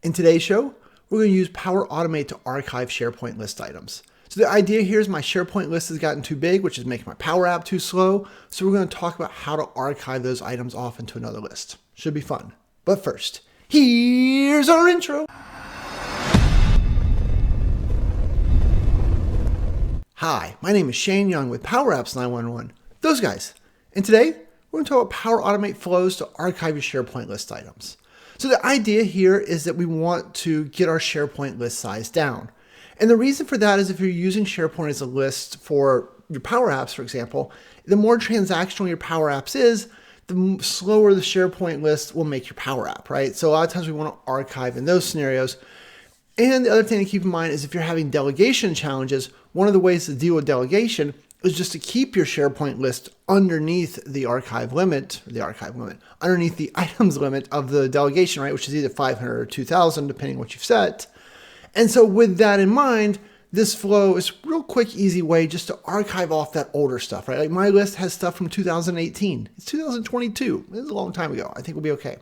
In today's show, we're going to use Power Automate to archive SharePoint list items. So the idea here is my SharePoint list has gotten too big, which is making my Power App too slow. So we're going to talk about how to archive those items off into another list. Should be fun. But first, here's our intro. Hi, my name is Shane Young with Power Apps 911. Those guys. And today, we're going to talk about Power Automate flows to archive your SharePoint list items. So the idea here is that we want to get our SharePoint list size down. And the reason for that is if you're using SharePoint as a list for your Power Apps, for example, the more transactional your Power Apps is, the slower the SharePoint list will make your Power App, right? So a lot of times we want to archive in those scenarios. And the other thing to keep in mind is if you're having delegation challenges, one of the ways to deal with delegation is just to keep your SharePoint list underneath the archive limit, underneath the items limit of the delegation, right? Which is either 500 or 2000, depending on what you've set. And so with that in mind, this flow is a real quick, easy way just to archive off that older stuff, right? Like my list has stuff from 2018. It's 2022. This is a long time ago. I think we'll be okay.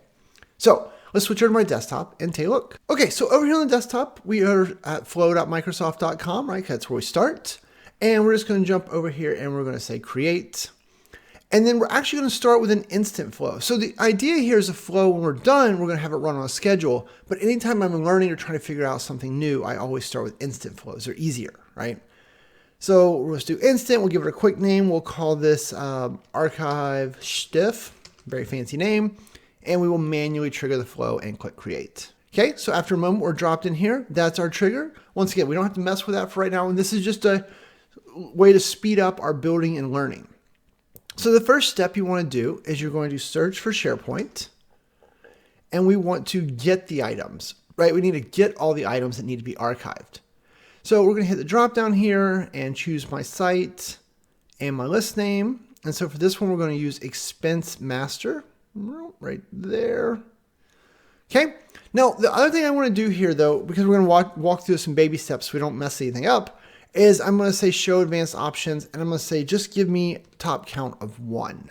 So let's switch over to my desktop and take a look. Okay, so over here on the desktop, we are at flow.microsoft.com, right? That's where we start. And we're just going to jump over here and we're going to say create. And then we're actually going to start with an instant flow. So the idea here is a flow when we're done, we're going to have it run on a schedule. But anytime I'm learning or trying to figure out something new, I always start with instant flows. They're easier, right? So we'll just do instant. We'll give it a quick name. We'll call this archive stiff, very fancy name. And we will manually trigger the flow and click create. Okay, so after a moment, we're dropped in here. That's our trigger. Once again, we don't have to mess with that for right now. And this is just a way to speed up our building and learning. So the first step you want to do is you're going to search for SharePoint and we want to get the items, right? We need to get all the items that need to be archived. So we're going to hit the drop down here and choose my site and my list name. And so for this one, we're going to use expense master right there. Okay. Now, the other thing I want to do here though, because we're going to walk through some baby steps so we don't mess anything up, is I'm going to say show advanced options and I'm going to say just give me top count of 1.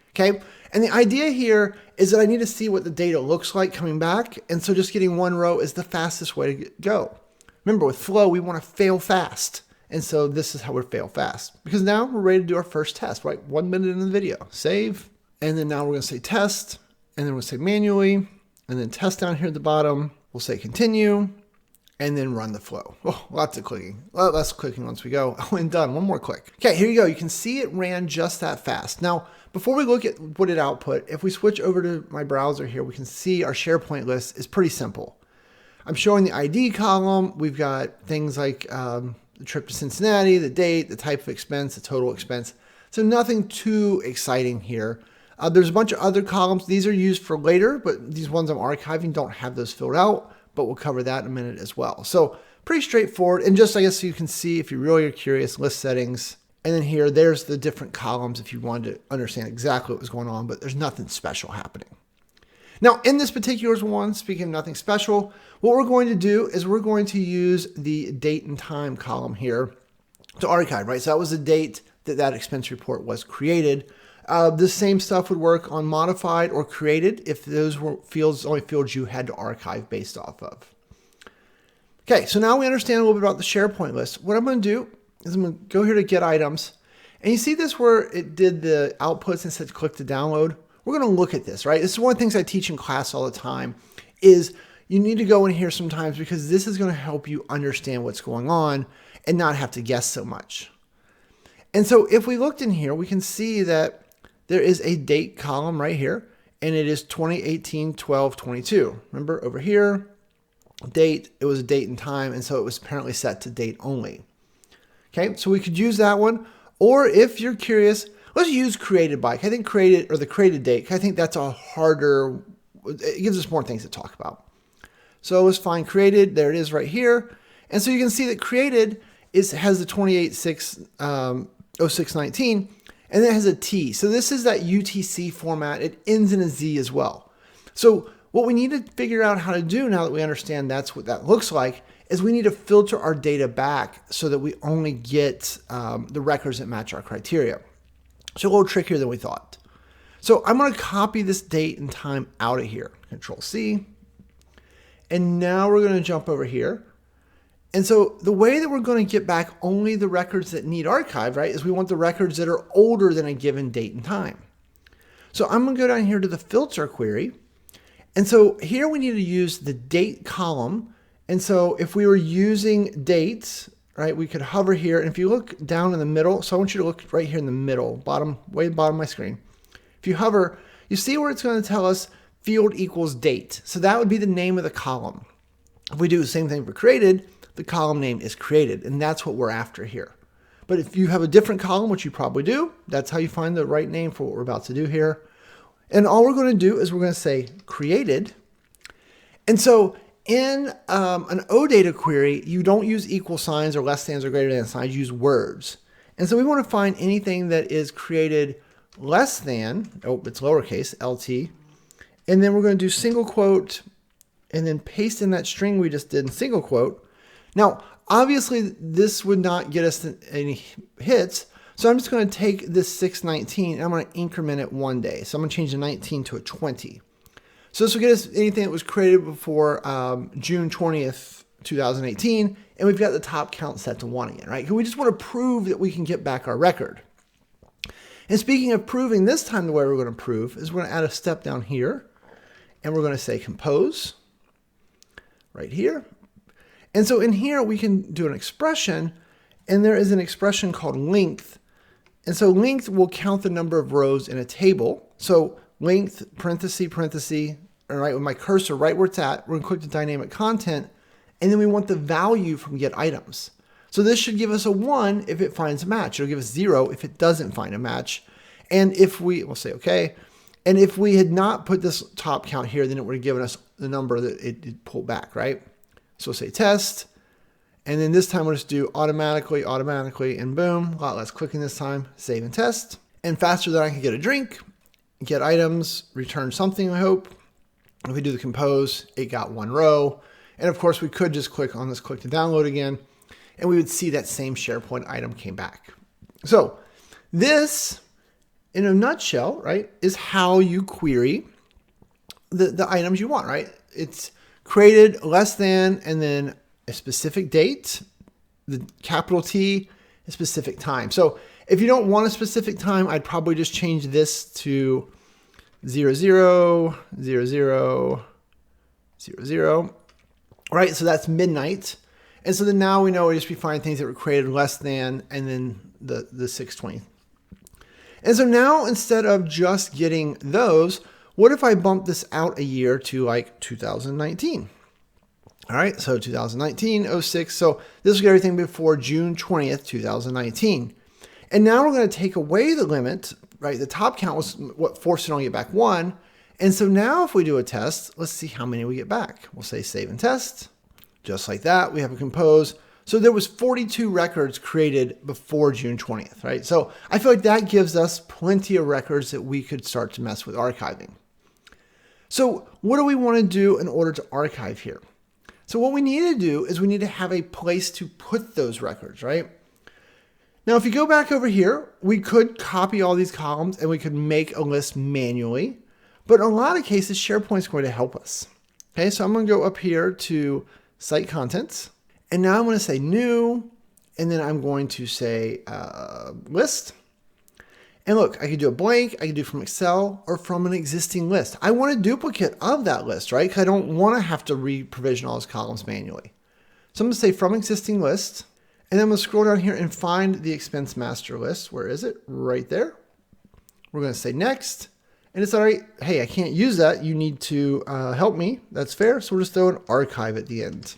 Okay. And the idea here is that I need to see what the data looks like coming back. And so just getting 1 row is the fastest way to go. Remember with flow, we want to fail fast. And so this is how we fail fast because now we're ready to do our first test, right? 1 minute in the video, save. And then now we're going to say test and then we'll say manually and then test down here at the bottom. We'll say continue. And then run the flow. Oh, lots of clicking. Well, less clicking once we go. Oh, and done. One more click. Okay, here you go. You can see it ran just that fast. Now, before we look at what it output, if we switch over to my browser here, we can see our SharePoint list is pretty simple. I'm showing the ID column. We've got things like the trip to Cincinnati, the date, the type of expense, the total expense. So nothing too exciting here. There's a bunch of other columns. These are used for later, but these ones I'm archiving don't have those filled out. But we'll cover that in a minute as well. So pretty straightforward. And just, I guess, so you can see if you really are curious, list settings. And then here, there's the different columns if you wanted to understand exactly what was going on, but there's nothing special happening. Now, in this particular one, speaking of nothing special, what we're going to do is we're going to use the date and time column here to archive, right? So that was the date that that expense report was created. The same stuff would work on modified or created if those were only fields you had to archive based off of. Okay, so now we understand a little bit about the SharePoint list. What I'm going to do is I'm going to go here to Get Items. And you see this where it did the outputs and said click to download? We're going to look at this, right? This is one of the things I teach in class all the time is you need to go in here sometimes because this is going to help you understand what's going on and not have to guess so much. And so if we looked in here, we can see that there is a date column right here, and it is 2018-12-22. Remember over here, date, it was a date and time, and so it was apparently set to date only. Okay, so we could use that one, or if you're curious, let's use created by. I think created, or the created date, I think that's a harder, it gives us more things to talk about. So let's find created, there it is right here. And so you can see that created has the 28/6/06/19, and then it has a T. So this is that UTC format. It ends in a Z as well. So what we need to figure out how to do now that we understand that's what that looks like is we need to filter our data back so that we only get the records that match our criteria. So a little trickier than we thought. So I'm going to copy this date and time out of here. Control C. And now we're going to jump over here. And so the way that we're going to get back only the records that need archived, right, is we want the records that are older than a given date and time. So I'm going to go down here to the filter query. And so here we need to use the date column. And so if we were using dates, right, we could hover here. And if you look down in the middle, so I want you to look right here in the middle, way bottom of my screen. If you hover, you see where it's going to tell us field equals date. So that would be the name of the column. If we do the same thing for created, the column name is created, and that's what we're after here. But if you have a different column, which you probably do, that's how you find the right name for what we're about to do here. And all we're going to do is we're going to say created. And so in an oData query, you don't use equal signs or less than or greater than signs, you use words. And so we want to find anything that is created less than, oh, it's lowercase, LT. And then we're going to do single quote and then paste in that string we just did in single quote. Now, obviously, this would not get us any hits, so I'm just going to take this 619 and I'm going to increment it 1 day. So I'm going to change the 19 to a 20. So this will get us anything that was created before June 20th, 2018, and we've got the top count set to 1 again, right? Because we just want to prove that we can get back our record. And speaking of proving, this time the way we're going to prove is we're going to add a step down here, and we're going to say compose right here. And so in here, we can do an expression, and there is an expression called length. And so length will count the number of rows in a table. So length, parenthesis, parenthesis, all right, with my cursor right where it's at, we're going to click the dynamic content, and then we want the value from get items. So this should give us a 1 if it finds a match. It'll give us 0 if it doesn't find a match. And if we'll say okay. And if we had not put this top count here, then it would have given us the number that it pulled back, right? So we'll say test, and then this time we'll just do automatically, and boom, a lot less clicking this time, save and test. And faster than I can get a drink, get items, return something, I hope. If we do the compose, it got 1 row. And of course we could just click on this, click to download again, and we would see that same SharePoint item came back. So this, in a nutshell, right, is how you query the items you want, right? It's created less than, and then a specific date, the capital T, a specific time. So if you don't want a specific time, I'd probably just change this to 000000, right? So that's midnight. And so then now we know we just be finding things that were created less than, and then the 620. And so now instead of just getting those, what if I bump this out a year to like 2019? All right, so 2019, 06. So this will get everything before June 20th, 2019. And now we're going to take away the limit, right? The top count was what forced it on to get back 1. And so now if we do a test, let's see how many we get back. We'll say save and test. Just like that, we have a compose. So there was 42 records created before June 20th, right? So I feel like that gives us plenty of records that we could start to mess with archiving. So what do we want to do in order to archive here? So what we need to do is we need to have a place to put those records, right? Now, if you go back over here, we could copy all these columns and we could make a list manually, but in a lot of cases, SharePoint is going to help us. Okay, so I'm going to go up here to Site Contents, and now I'm going to say New, and then I'm going to say List. And look, I could do a blank, I could do from Excel or from an existing list. I want a duplicate of that list, right? Because I don't want to have to re-provision all those columns manually. So I'm going to say from existing list, and then I'm going to scroll down here and find the expense master list. Where is it? Right there. We're going to say next, and it's all right. Hey, I can't use that. You need to help me. That's fair. So we'll just throw an archive at the end.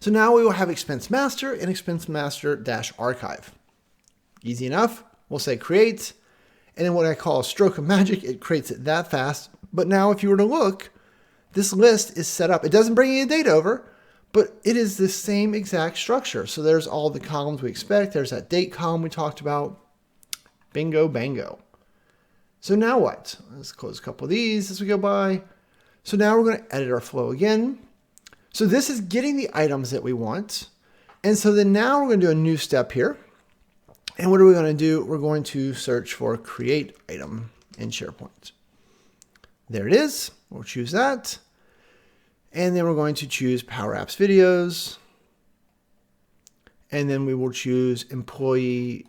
So now we will have expense master and expense master -archive. Easy enough. We'll say create, and then what I call a stroke of magic, it creates it that fast. But now if you were to look, this list is set up. It doesn't bring any data over, but it is the same exact structure. So there's all the columns we expect. There's that date column we talked about. Bingo, bango. So now what? Let's close a couple of these as we go by. So now we're going to edit our flow again. So this is getting the items that we want. And so then now we're going to do a new step here. And what are we going to do? We're going to search for create item in SharePoint. There it is. We'll choose that. And then we're going to choose Power Apps Videos. And then we will choose employee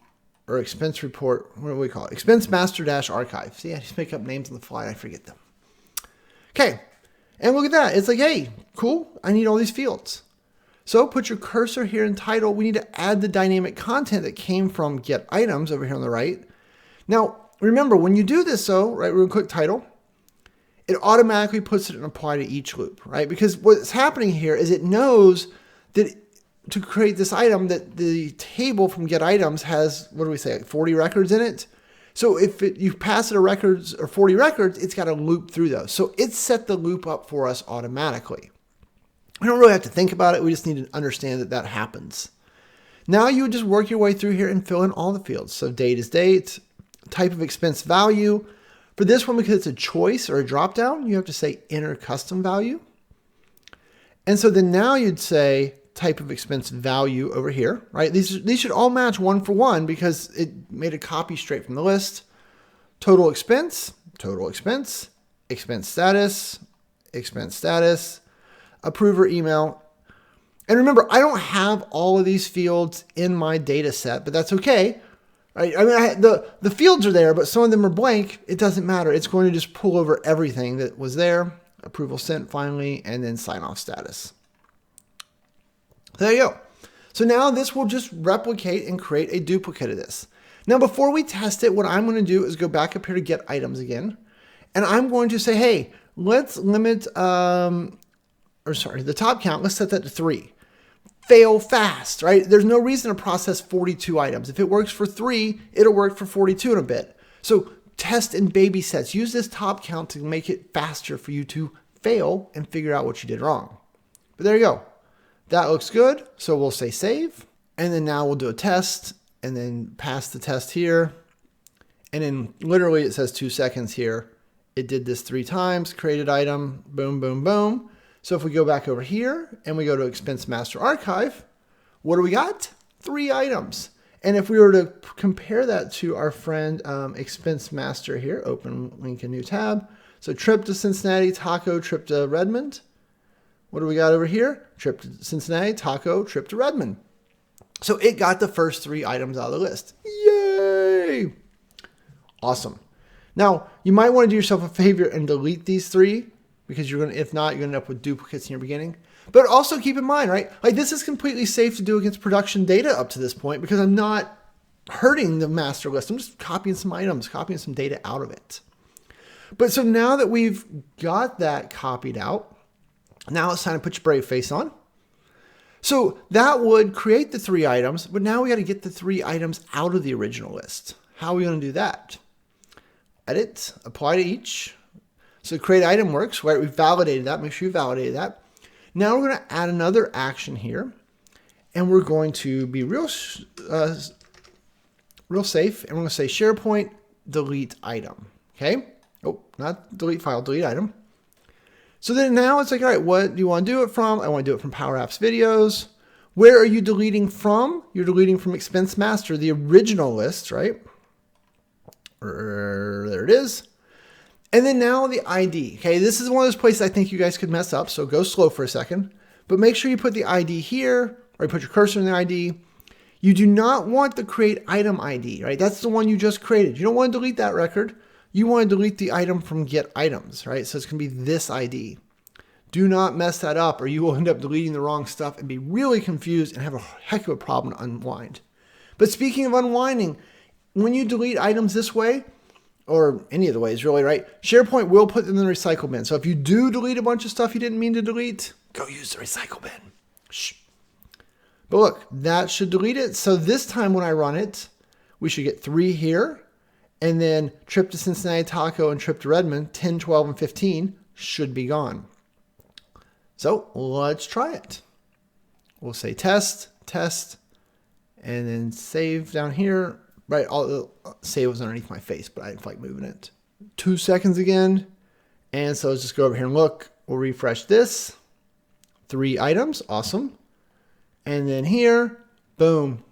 or expense report. What do we call it? Expense master dash archive. See, I just make up names on the fly and I forget them. Okay. And look at that. It's like, hey, cool. I need all these fields. So put your cursor here in title. We need to add the dynamic content that came from Get Items over here on the right. Now, remember, when you do this, though, right, we're going to click title. It automatically puts it in apply to each loop, right? Because what's happening here is it knows that to create this item that the table from Get Items has, what do we say, like 40 records in it? So if you pass it a records or 40 records, it's got to loop through those. So it set the loop up for us automatically. We don't really have to think about it. We just need to understand that that happens. Now you would just work your way through here and fill in all the fields. So date is date, type of expense value. For this one, because it's a choice or a dropdown, you have to say enter custom value. And so then now you'd say type of expense value over here, right? These should all match one for one because it made a copy straight from the list. Total expense, expense status, approver email. And remember, I don't have all of these fields in my data set, but that's okay. Right? I mean, the fields are there, but some of them are blank. It doesn't matter. It's going to just pull over everything that was there. Approval sent finally, and then sign off status. There you go. So now this will just replicate and create a duplicate of this. Now, before we test it, what I'm going to do is go back up here to Get Items again. And I'm going to say, hey, let's limit, the top count. Let's set that to 3. Fail fast, right? There's no reason to process 42 items. If it works for 3, it'll work for 42 in a bit. So test in baby sets. Use this top count to make it faster for you to fail and figure out what you did wrong. But there you go. That looks good. So we'll say save. And then now we'll do a test and then pass the test here. And then literally it says 2 seconds here. It did this 3 times, created item, boom, boom, boom. So if we go back over here and we go to Expense Master Archive, what do we got? 3 items. And if we were to compare that to our friend Expense Master here, open link a new tab. So trip to Cincinnati, taco, trip to Redmond. What do we got over here? Trip to Cincinnati, taco, trip to Redmond. So it got the first 3 items out of the list. Yay! Awesome. Now, you might want to do yourself a favor and delete these 3 because if not, you're going to end up with duplicates in your beginning. But also keep in mind, right? Like this is completely safe to do against production data up to this point because I'm not hurting the master list. I'm just copying some items, copying some data out of it. But so now that we've got that copied out, now it's time to put your brave face on. So that would create the 3 items, but now we got to get the 3 items out of the original list. How are we going to do that? Edit, apply to each. So create item works, right? We validated that. Make sure you validated that. Now we're going to add another action here, and we're going to be real safe, and we're going to say SharePoint delete item. Okay? Oh, not delete file, delete item. So then now it's like, all right, what do you want to do it from? I want to do it from Power Apps Videos. Where are you deleting from? You're deleting from Expense Master, the original list, right? There it is. And then now the ID. Okay, this is one of those places I think you guys could mess up, so go slow for a second. But make sure you put the ID here, or you put your cursor in the ID. You do not want the create item ID, right? That's the one you just created. You don't want to delete that record. You want to delete the item from Get Items, right? So it's going to be this ID. Do not mess that up or you will end up deleting the wrong stuff and be really confused and have a heck of a problem to unwind. But speaking of unwinding, when you delete items this way, or any of the ways really, right? SharePoint will put them in the recycle bin. So if you do delete a bunch of stuff you didn't mean to delete, go use the recycle bin. Shh. But look, that should delete it. So this time when I run it, we should get 3 here. And then trip to Cincinnati, taco, and trip to Redmond, 10, 12, and 15 should be gone. So let's try it. We'll say test, and then save down here. Right, save was underneath my face, but I didn't feel like moving it. 2 seconds again. And so let's just go over here and look. We'll refresh this. 3 items, awesome. And then here, boom,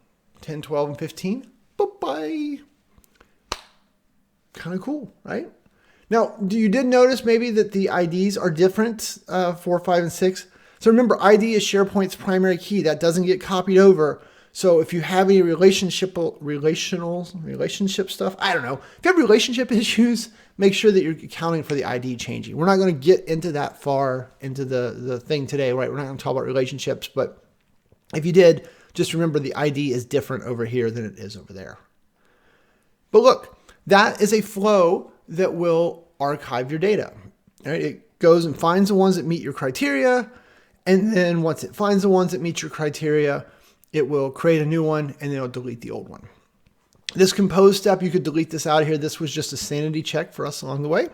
10, 12, and 15. Bye-bye. Kind of cool, right? Now, you did notice maybe that the IDs are different, 4, 5, and 6. So remember, ID is SharePoint's primary key. That doesn't get copied over. So if you have any relationship stuff, I don't know. If you have relationship issues, make sure that you're accounting for the ID changing. We're not going to get into that far into the thing today, right? We're not going to talk about relationships, but if you did, just remember the ID is different over here than it is over there. But look, that is a flow that will archive your data. Right? It goes and finds the ones that meet your criteria, and then once it finds the ones that meet your criteria, it will create a new one, and then it'll delete the old one. This compose step, you could delete this out of here. This was just a sanity check for us along the way.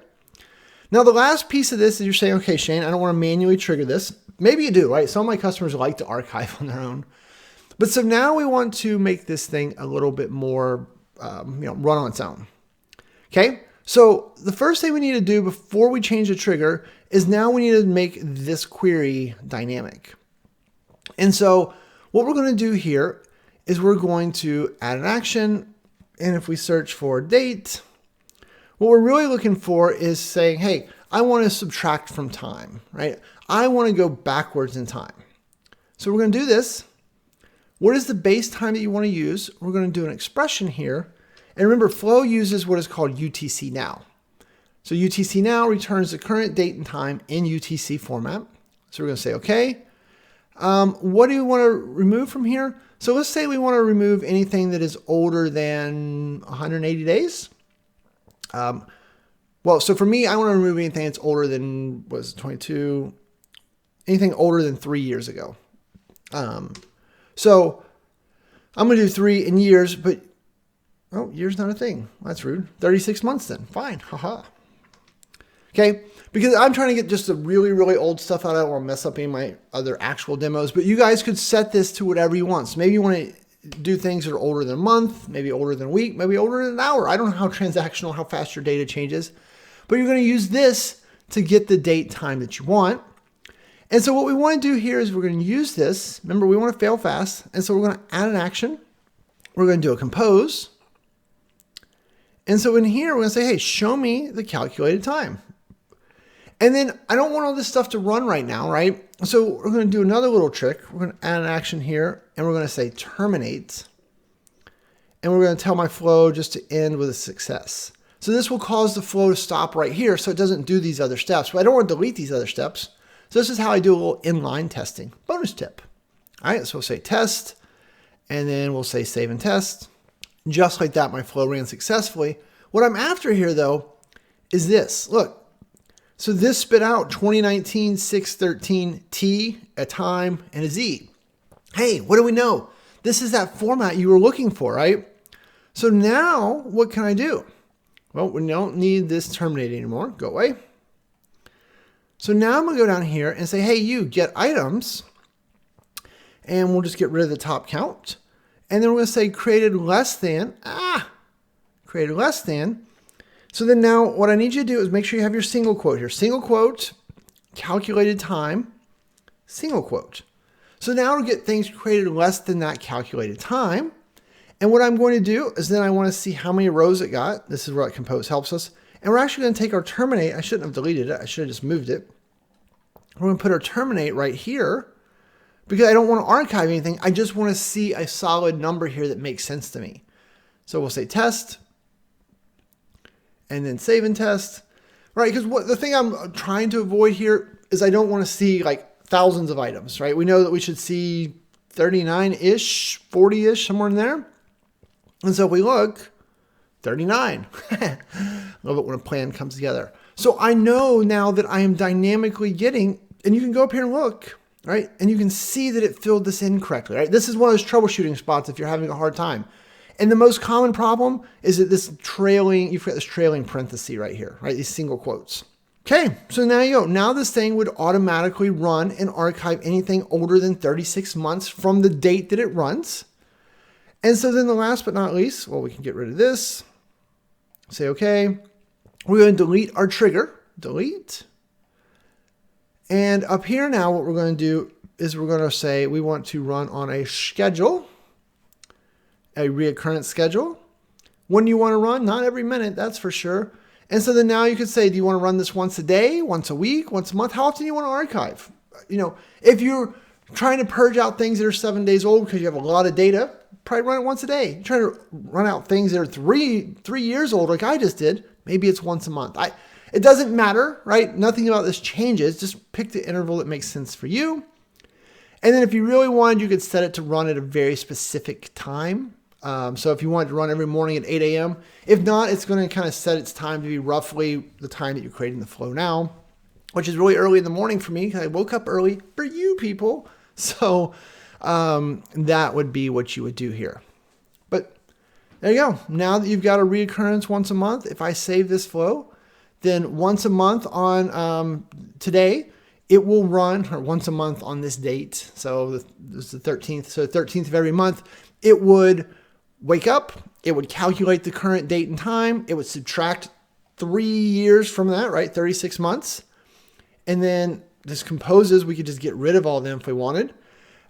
Now, the last piece of this is you're saying, okay, Shane, I don't want to manually trigger this. Maybe you do, right? Some of my customers like to archive on their own. But so now we want to make this thing a little bit more, run on its own. Okay, so the first thing we need to do before we change the trigger is now we need to make this query dynamic. And so what we're going to do here is we're going to add an action. And if we search for date, what we're really looking for is saying, hey, I want to subtract from time, right? I want to go backwards in time. So we're going to do this. What is the base time that you want to use? We're going to do an expression here. And remember, Flow uses what is called utcNow. So utcNow returns the current date and time in UTC format. So we're going to say, okay. What do you want to remove from here? So let's say we want to remove anything that is older than 180 days. So for me, I want to remove anything that's older than, 22? Anything older than 3 years ago. So I'm going to do 3 in years, but, years not a thing. That's rude. 36 months then. Fine. Haha. Okay. Because I'm trying to get just the really, really old stuff out. I don't want to mess up any of my other actual demos, but you guys could set this to whatever you want. So maybe you want to do things that are older than a month, maybe older than a week, maybe older than an hour. I don't know how transactional, how fast your data changes, but you're going to use this to get the date time that you want. And so what we want to do here is we're going to use this. Remember, we want to fail fast. And so we're going to add an action. We're going to do a compose. And so in here, we're going to say, hey, show me the calculated time. And then I don't want all this stuff to run right now, right? So we're going to do another little trick. We're going to add an action here, and we're going to say terminate. And we're going to tell my flow just to end with a success. So this will cause the flow to stop right here so it doesn't do these other steps. But I don't want to delete these other steps. So this is how I do a little inline testing. Bonus tip. All right, so we'll say test, and then we'll say save and test. Just like that, my flow ran successfully. What I'm after here, though, is this. Look. So this spit out 2019 613 T, a time, and a Z. Hey, what do we know? This is that format you were looking for, right? So now what can I do? Well, we don't need this terminate anymore. Go away. So now I'm going to go down here and say, hey, you get items. And we'll just get rid of the top count. And then we're going to say created less than. Created less than. So then now what I need you to do is make sure you have your single quote here. Single quote, calculated time, single quote. So now to get things created less than that calculated time. And what I'm going to do is then I want to see how many rows it got. This is where compose helps us. And we're actually going to take our terminate. I shouldn't have deleted it. I should have just moved it. We're going to put our terminate right here because I don't want to archive anything. I just want to see a solid number here that makes sense to me. So we'll say test. And then save and test, right? Because the thing I'm trying to avoid here is I don't want to see like thousands of items, right? We know that we should see 39-ish, 40-ish, somewhere in there. And so if we look, 39. I love it when a plan comes together. So I know now that I am dynamically getting, and you can go up here and look, right? And you can see that it filled this in correctly, right? This is one of those troubleshooting spots if you're having a hard time. And the most common problem is that you've got this trailing parenthesis right here, right? These single quotes. Okay, so now you go. Now this thing would automatically run and archive anything older than 36 months from the date that it runs. And so then the last but not least, well, we can get rid of this. Say, okay, we're going to delete our trigger. Delete. And up here now, what we're going to do is we're going to say we want to run on a schedule. A recurrence schedule. When you want to run, not every minute, that's for sure. And so then now you could say, do you want to run this once a day, once a week, once a month? How often do you want to archive? If you're trying to purge out things that are 7 days old because you have a lot of data, probably run it once a day. You're trying to run out things that are three years old like I just did, maybe it's once a month. It doesn't matter, right? Nothing about this changes. Just pick the interval that makes sense for you. And then if you really wanted, you could set it to run at a very specific time. So if you wanted to run every morning at 8 a.m., if not, it's going to kind of set its time to be roughly the time that you're creating the flow now, which is really early in the morning for me because I woke up early for you people. So that would be what you would do here. But there you go. Now that you've got a recurrence once a month, if I save this flow, then once a month on today, it will run, or once a month on this date. So this is the 13th. So the 13th of every month, it would wake up, it would calculate the current date and time, it would subtract 3 years from that, right? 36 months. And then this composes, we could just get rid of all of them if we wanted.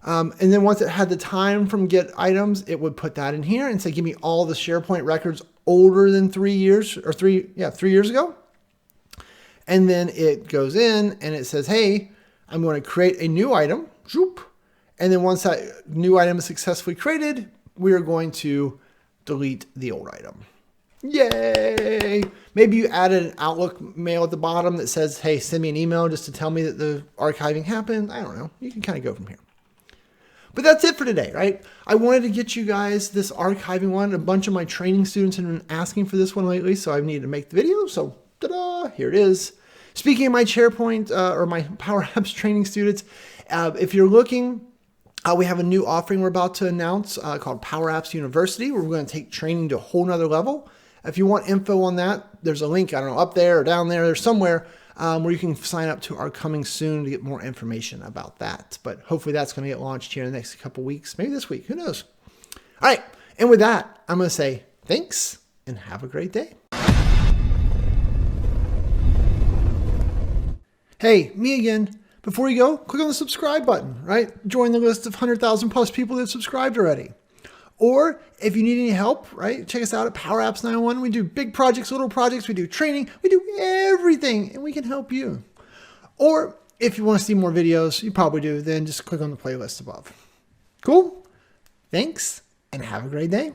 And then once it had the time from Get Items, it would put that in here and say, give me all the SharePoint records older than 3 years or 3 years ago. And then it goes in and it says, hey, I'm going to create a new item. And then once that new item is successfully created, we are going to delete the old item. Yay! Maybe you added an Outlook mail at the bottom that says, hey, send me an email just to tell me that the archiving happened. I don't know. You can kind of go from here. But that's it for today, right? I wanted to get you guys this archiving one. A bunch of my training students have been asking for this one lately, so I needed to make the video. So ta-da, here it is. Speaking of my SharePoint or my Power Apps training students, if you're looking, we have a new offering we're about to announce called Power Apps University, where we're going to take training to a whole nother level. If you want info on that, there's a link, I don't know, up there or down there, there's somewhere where you can sign up to our coming soon to get more information about that. But hopefully that's going to get launched here in the next couple weeks, maybe this week, who knows? All right, and with that, I'm going to say thanks and have a great day. Hey, me again. Before you go, click on the subscribe button, right? Join the list of 100,000 plus people that have subscribed already. Or if you need any help, right? Check us out at Power Apps 911. We do big projects, little projects. We do training. We do everything, and we can help you. Or if you want to see more videos, you probably do, then just click on the playlist above. Cool? Thanks, and have a great day.